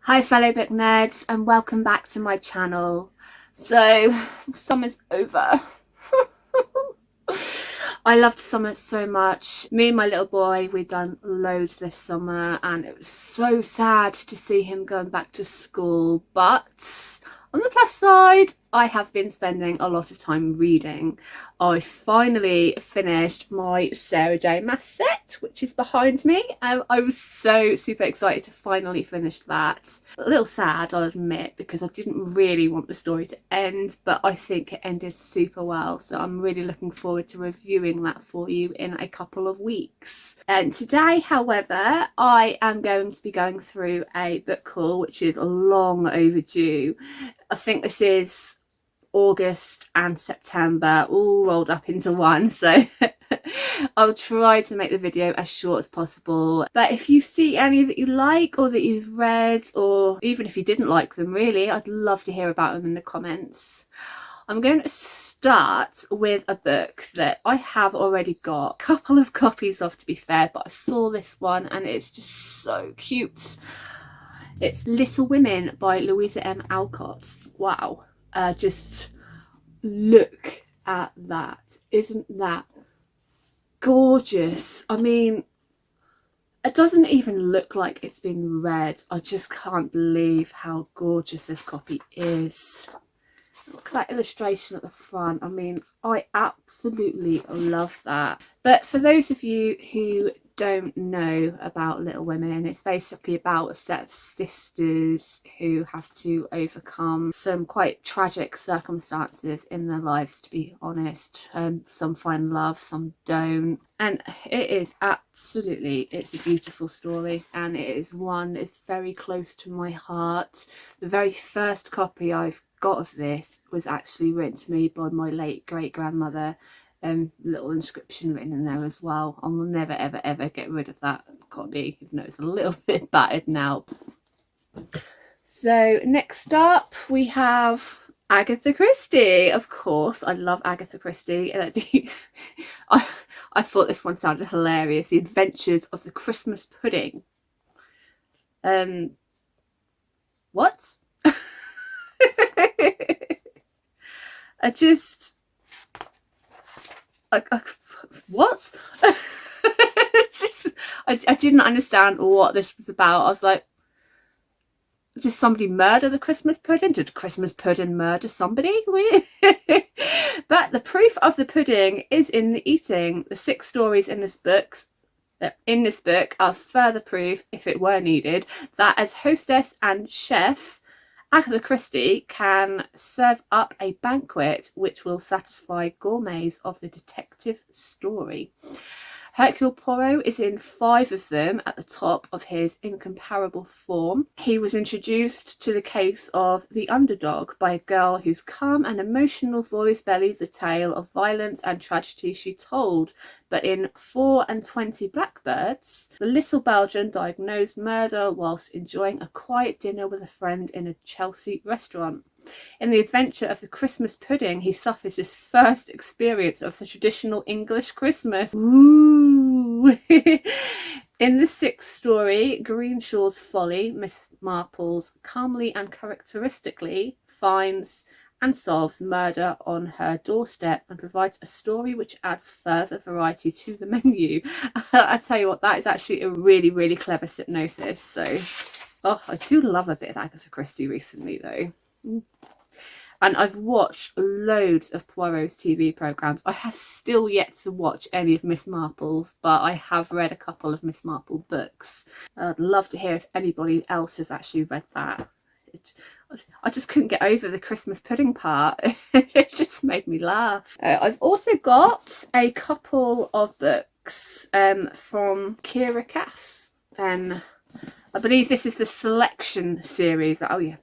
Hi fellow book nerds and welcome back to my channel. So summer's over. I loved summer so much. Me and my little boy, we'd done loads this summer and it was so sad to see him going back to school, but on the plus side, I have been spending a lot of time reading. I finally finished my Sarah J Maas set, which is behind me. I was so super excited to finally finish that. A little sad, I'll admit, because I didn't really want the story to end, but I think it ended super well. So I'm really looking forward to reviewing that for you in a couple of weeks. And today, however, I am going to be going through a book haul, which is long overdue. I think this is August and September all rolled up into one, so I'll try to make the video as short as possible. But if you see any that you like or that you've read, or even if you didn't like them really, I'd love to hear about them in the comments. I'm going to start with a book that I have already got a couple of copies of, to be fair, but I saw this one and it's just so cute. It's Little Women by Louisa M. Alcott. Wow. Just look at that. Isn't that gorgeous? I mean, it doesn't even look like it's been read. I just can't believe how gorgeous this copy is. Look at that illustration at the front. I mean, I absolutely love that. But for those of you who don't know about Little Women, it's basically about a set of sisters who have to overcome some quite tragic circumstances in their lives, to be honest. Some find love, some don't, and it is absolutely, it's a beautiful story, and it is one that's very close to my heart. The very first copy I've got of this was actually written to me by my late great-grandmother. Little inscription written in there as well. I'll never ever get rid of that copy, even though it's a little bit battered now. So next up we have Agatha Christie. Of course, I love Agatha Christie. I thought this one sounded hilarious. The Adventures of the Christmas Pudding. What? What? I didn't understand what this was about. I was like, did somebody murder the Christmas pudding? Did Christmas pudding murder somebody? But the proof of the pudding is in the eating. The 6 stories in this book are further proof, if it were needed, that as hostess and chef, Agatha Christie can serve up a banquet which will satisfy gourmets of the detective story. Hercule Poirot is in 5 of them at the top of his incomparable form. He was introduced to the case of the underdog by a girl whose calm and emotional voice belied the tale of violence and tragedy she told. But in 4 and 20 Blackbirds, the little Belgian diagnosed murder whilst enjoying a quiet dinner with a friend in a Chelsea restaurant. In The Adventure of the Christmas Pudding, he suffers his first experience of the traditional English Christmas. Ooh! In the 6th story, Greenshaw's Folly, Miss Marple's calmly and characteristically finds and solves murder on her doorstep and provides a story which adds further variety to the menu. I tell you what, that is actually a really clever hypnosis. So, oh, I do love a bit of Agatha Christie recently though. And I've watched loads of Poirot's TV programmes. I have still yet to watch any of Miss Marple's, but I have read a couple of Miss Marple books. I'd love to hear if anybody else has actually read that. I just couldn't get over the Christmas pudding part. It just made me laugh. I've also got a couple of books from Kiera Cass. I believe this is the Selection series. Oh yeah.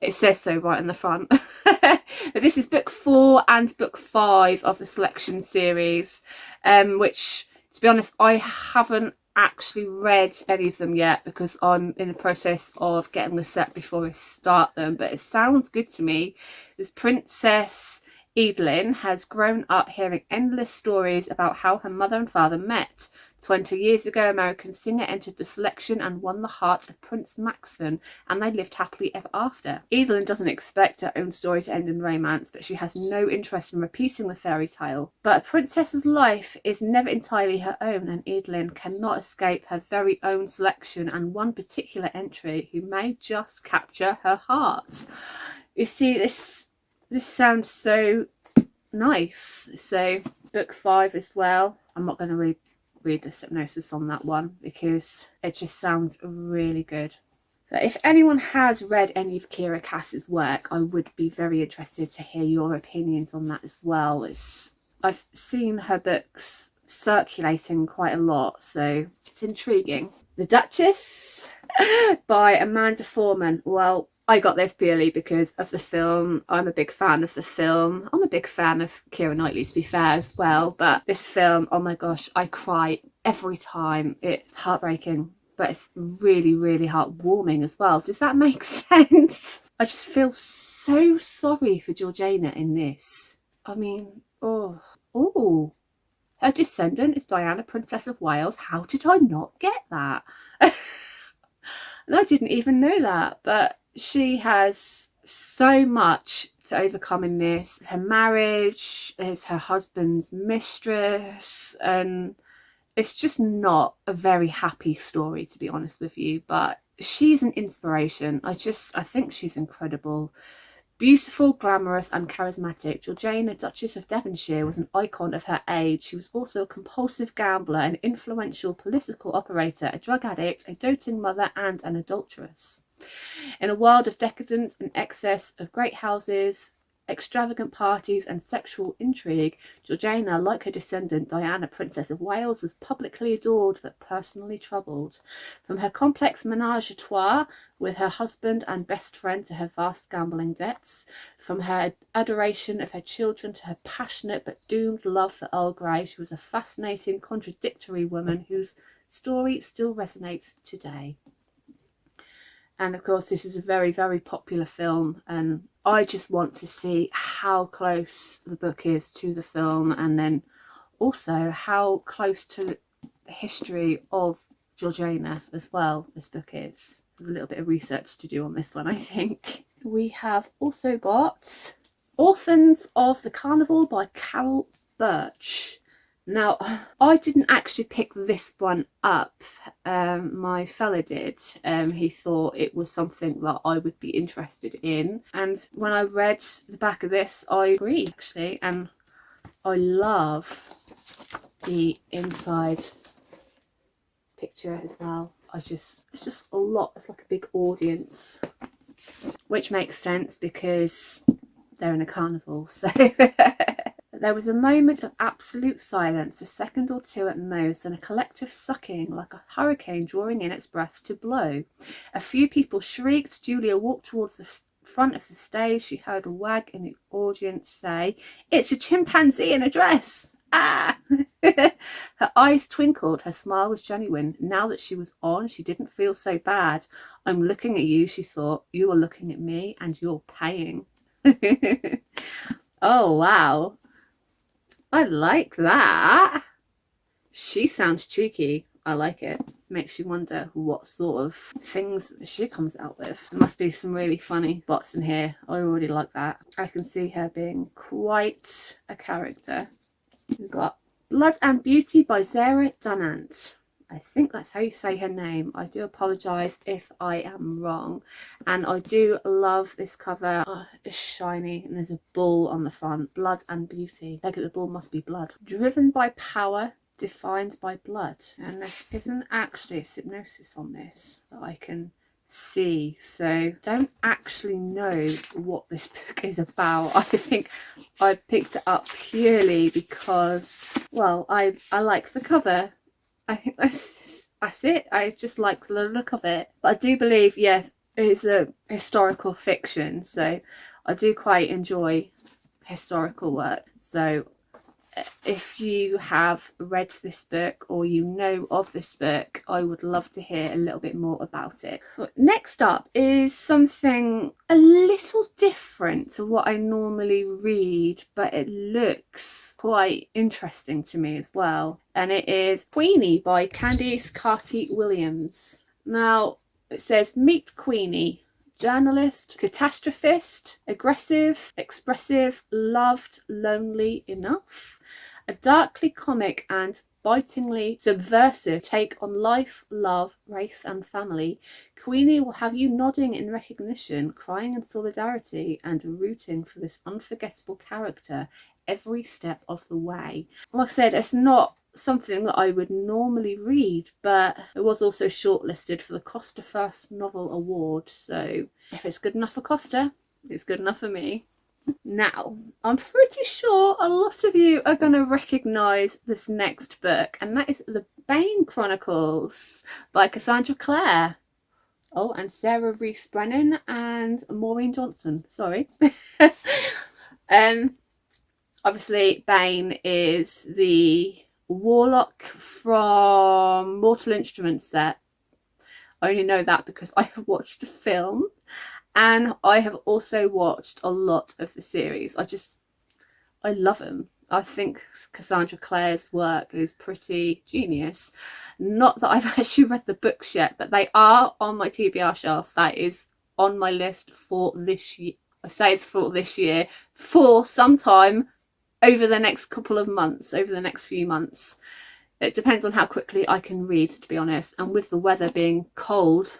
It says so right in the front. But this is book 4 and book 5 of the Selection series, which, to be honest, I haven't actually read any of them yet because I'm in the process of getting the set before I start them. But it sounds good to me. This Princess Evelyn has grown up hearing endless stories about how her mother and father met. 20 years ago, American singer entered the selection and won the heart of Prince Maxon, and they lived happily ever after. Evelyn doesn't expect her own story to end in romance, but she has no interest in repeating the fairy tale. But a princess's life is never entirely her own, and Evelyn cannot escape her very own selection and one particular entry who may just capture her heart. You see, this sounds so nice. So book 5 as well. I'm not going to read the synopsis on that one because it just sounds really good. But if anyone has read any of Kiera Cass's work, I would be very interested to hear your opinions on that as well. I've seen her books circulating quite a lot, so it's intriguing. The Duchess by Amanda Foreman. Well, I got this purely because of the film. I'm a big fan of the film. I'm a big fan of Keira Knightley, to be fair, as well. But this film, oh my gosh, I cry every time. It's heartbreaking, but it's really, really heartwarming as well. Does that make sense? I just feel so sorry for Georgiana in this. I mean, oh. Her descendant is Diana, Princess of Wales. How did I not get that? And I didn't even know that, but she has so much to overcome in this. Her marriage is her husband's mistress, and it's just not a very happy story, to be honest with you, but she's an inspiration. I think she's incredible. Beautiful, glamorous and charismatic, Georgiana, Duchess of Devonshire, was an icon of her age. She was also a compulsive gambler, an influential political operator, a drug addict, a doting mother and an adulteress. In a world of decadence and excess of great houses, extravagant parties and sexual intrigue, Georgiana, like her descendant Diana, Princess of Wales, was publicly adored but personally troubled. From her complex menage a trois with her husband and best friend to her vast gambling debts, from her adoration of her children to her passionate but doomed love for Earl Grey, she was a fascinating, contradictory woman whose story still resonates today. And of course, this is a very, very popular film, and I just want to see how close the book is to the film, and then also how close to the history of Georgiana as well this book is. There's a little bit of research to do on this one, I think. We have also got Orphans of the Carnival by Carol Birch. Now, I didn't actually pick this one up. My fella did. He thought it was something that I would be interested in. And when I read the back of this, I agreed, actually. And I love the inside picture as well. It's just a lot. It's like a big audience, which makes sense because they're in a carnival. So there was a moment of absolute silence, a second or two at most, and a collective sucking like a hurricane drawing in its breath to blow. A few people shrieked. Julia walked towards the front of the stage. She heard a wag in the audience say, "It's a chimpanzee in a dress!" Ah! Her eyes twinkled. Her smile was genuine. Now that she was on, she didn't feel so bad. "I'm looking at you," she thought. "You are looking at me, and you're paying." Oh, wow. I like that. She sounds cheeky. I like it. Makes you wonder what sort of things she comes out with. There must be some really funny bots in here. I already like that. I can see her being quite a character. We've got Blood and Beauty by Zara Dunant. I think that's how you say her name. I do apologise if I am wrong. And I do love this cover. Oh, it's shiny and there's a bull on the front. Blood and Beauty. I think the bull must be blood. Driven by power, defined by blood. And there isn't actually a synopsis on this that I can see. So don't actually know what this book is about. I think I picked it up purely because, well, I like the cover. I think that's it. I just like the look of it. But I do believe, yeah, it's a historical fiction. So I do quite enjoy historical work. So if you have read this book or you know of this book, I would love to hear a little bit more about it. Next up is something a little different to what I normally read, but it looks quite interesting to me as well. And it is Queenie by Candice Carty-Williams. Now, it says, meet Queenie. Journalist, catastrophist, aggressive, expressive, loved, lonely enough. A darkly comic and bitingly subversive take on life, love, race and family. Queenie will have you nodding in recognition, crying in solidarity and rooting for this unforgettable character every step of the way. Like I said, it's not something that I would normally read, but it was also shortlisted for the Costa First Novel Award, so if it's good enough for Costa, it's good enough for me. Now, I'm pretty sure a lot of you are going to recognise this next book, and that is The Bane Chronicles by Cassandra Clare. Oh, and Sarah Rees Brennan and Maureen Johnson, sorry. Obviously, Bane is the warlock from Mortal Instruments set. I only know that because I have watched the film and I have also watched a lot of the series. I love him. I think Cassandra Clare's work is pretty genius. Not that I've actually read the books yet, but they are on my TBR shelf. That is on my list for this year. I say for this year, for sometime over the next couple of months, over the next few months. It depends on how quickly I can read, to be honest. And with the weather being cold,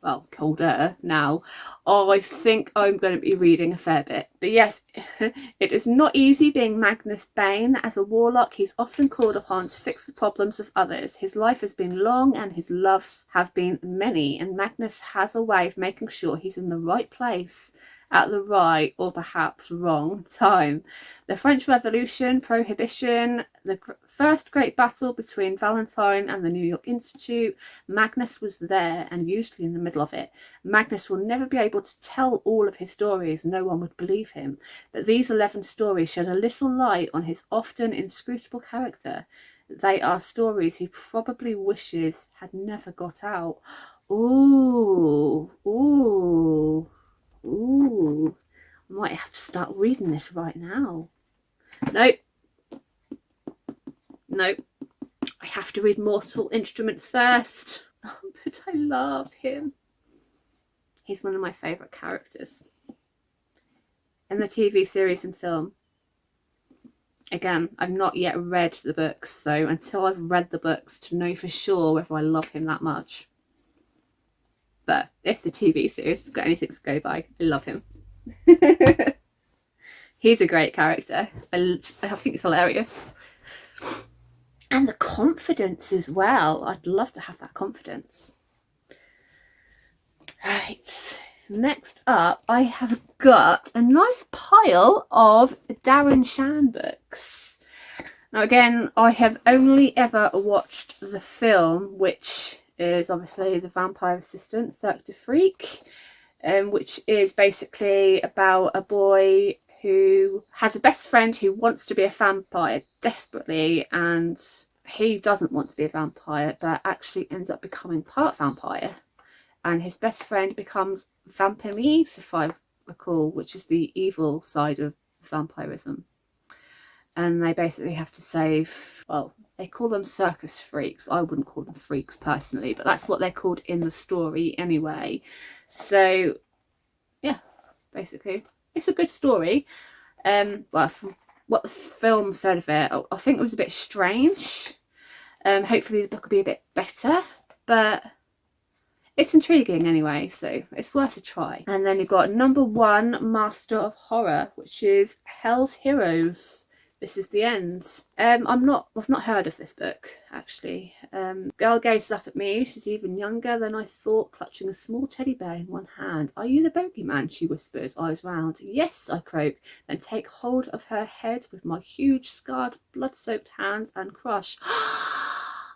well, colder now, I think I'm going to be reading a fair bit. But yes, it is not easy being Magnus Bane. As a warlock, he's often called upon to fix the problems of others. His life has been long and his loves have been many. And Magnus has a way of making sure he's in the right place at the right, or perhaps wrong, time. The French Revolution, Prohibition, the first great battle between Valentine and the New York Institute. Magnus was there and usually in the middle of it. Magnus will never be able to tell all of his stories. No one would believe him. But these 11 stories shed a little light on his often inscrutable character. They are stories he probably wishes had never got out. Ooh, ooh. Ooh, I might have to start reading this right now. Nope. I have to read Mortal Instruments first. Oh, but I love him. He's one of my favourite characters in the TV series and film. Again, I've not yet read the books, so until I've read the books to know for sure whether I love him that much. But if the TV series has got anything to go by, I love him. He's a great character. I think it's hilarious. And the confidence as well. I'd love to have that confidence. Right. Next up, I have got a nice pile of Darren Shan books. Now again, I have only ever watched the film, which is obviously The Vampire Assistant, Cirque du Freak, which is basically about a boy who has a best friend who wants to be a vampire desperately, and he doesn't want to be a vampire but actually ends up becoming part vampire, and his best friend becomes vampirise, if I recall, which is the evil side of vampirism. And they basically have to save, well, they call them circus freaks. I wouldn't call them freaks personally, but that's what they're called in the story anyway. So, yeah, basically, it's a good story. Well, from what the film said of it, I think it was a bit strange. Hopefully the book will be a bit better, but it's intriguing anyway, so it's worth a try. And then you've got number 1, Master of Horror, which is Hell's Heroes. This is the End. I've not heard of this book, actually. Girl gazes up at me. She's even younger than I thought, clutching a small teddy bear in one hand. Are you the bogeyman? She whispers, eyes round. Yes, I croak, then take hold of her head with my huge, scarred, blood-soaked hands and crush.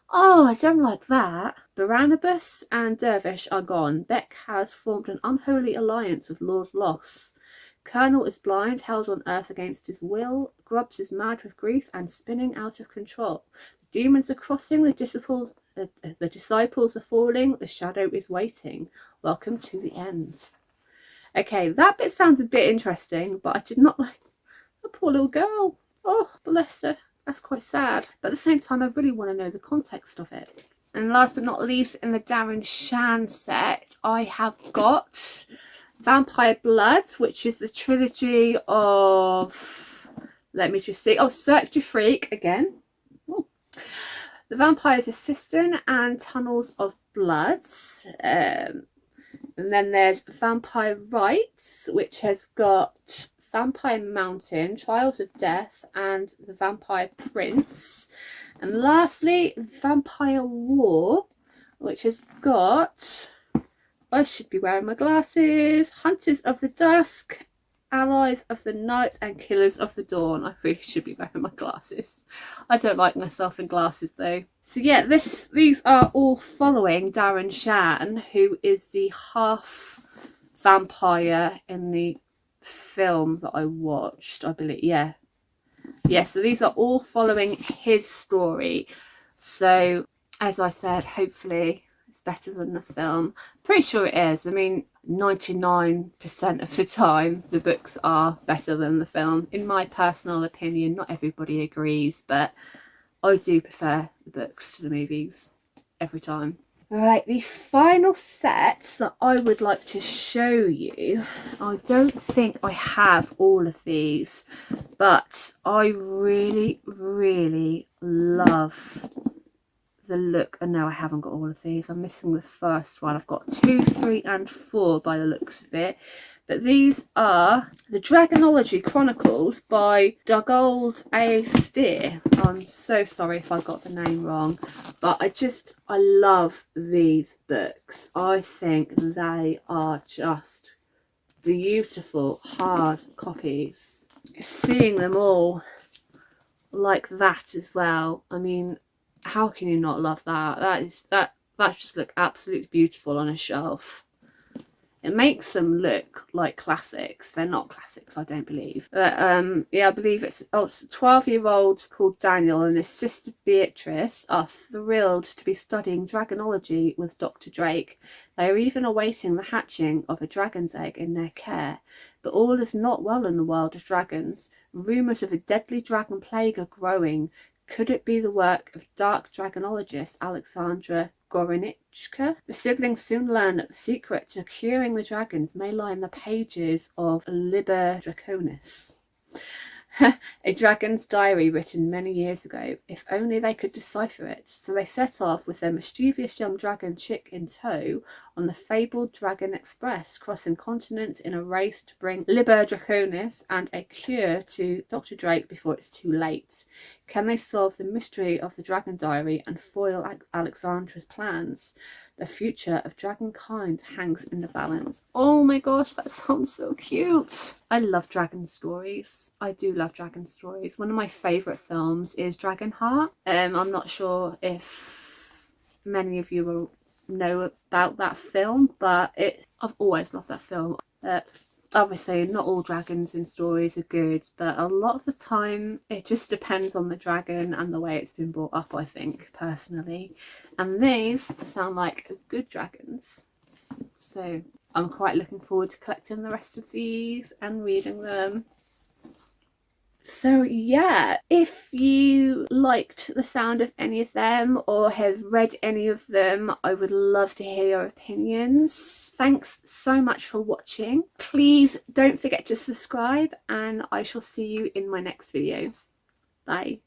Oh, I don't like that. Barnabas and Dervish are gone. Beck has formed an unholy alliance with Lord Loss. Colonel is blind, held on earth against his will. Grubbs is mad with grief and spinning out of control. The demons are crossing, the disciples are falling, the shadow is waiting. Welcome to the end. Okay, that bit sounds a bit interesting, but I did not like the poor little girl. Oh, bless her. That's quite sad. But at the same time, I really want to know the context of it. And last but not least, in the Darren Shan set, I have got Vampire Blood, which is the trilogy of, let me just see, Cirque du Freak again. Ooh. The Vampire's Assistant and Tunnels of Blood. And then there's Vampire Rites, which has got Vampire Mountain, Trials of Death, and The Vampire Prince. And lastly, Vampire War, which has got, I should be wearing my glasses, Hunters of the Dusk, Allies of the Night, and Killers of the Dawn. I really should be wearing my glasses. I don't like myself in glasses though. So yeah, these are all following Darren Shan, who is the half vampire in the film that I watched, I believe. Yeah, so these are all following his story. So as I said, hopefully it's better than the film. Pretty sure it is. I mean, 99% of the time the books are better than the film, in my personal opinion. Not everybody agrees, but I do prefer the books to the movies every time. Right, the final set that I would like to show you, I don't think I have all of these, but I really, really love the look. Oh no, I haven't got all of these. I'm missing the first one. I've got 2, 3 and 4 by the looks of it. But these are the Dragonology Chronicles by Dugald A. Steer. I'm so sorry if I got the name wrong, but I love these books. I think they are just beautiful hard copies. Seeing them all like that as well, I mean, how can you not love that? That just look absolutely beautiful on a shelf. It makes them look like classics. They're not classics, I don't believe. But yeah, I believe it's a 12-year-old called Daniel and his sister Beatrice are thrilled to be studying dragonology with Dr. Drake. They are even awaiting the hatching of a dragon's egg in their care. But all is not well in the world of dragons. Rumours of a deadly dragon plague are growing. Could it be the work of dark dragonologist Alexandra Gorinichka? The siblings soon learn that the secret to curing the dragons may lie in the pages of Liber Draconis, a dragon's diary written many years ago. If only they could decipher it. So they set off with their mischievous young dragon chick in tow on the fabled Dragon Express, crossing continents in a race to bring Liber Draconis and a cure to Dr. Drake before it's too late. Can they solve the mystery of the dragon diary and foil Alexandra's plans? The future of dragonkind hangs in the balance. Oh my gosh, that sounds so cute. I love dragon stories. I do love dragon stories. One of my favourite films is Dragonheart. I'm not sure if many of you will know about that film, but I've always loved that film. Obviously not all dragons in stories are good, but a lot of the time it just depends on the dragon and the way it's been brought up, I think, personally. And these sound like good dragons, so I'm quite looking forward to collecting the rest of these and reading them. So yeah, if you liked the sound of any of them or have read any of them, I would love to hear your opinions. Thanks so much for watching. Please don't forget to subscribe and I shall see you in my next video. Bye.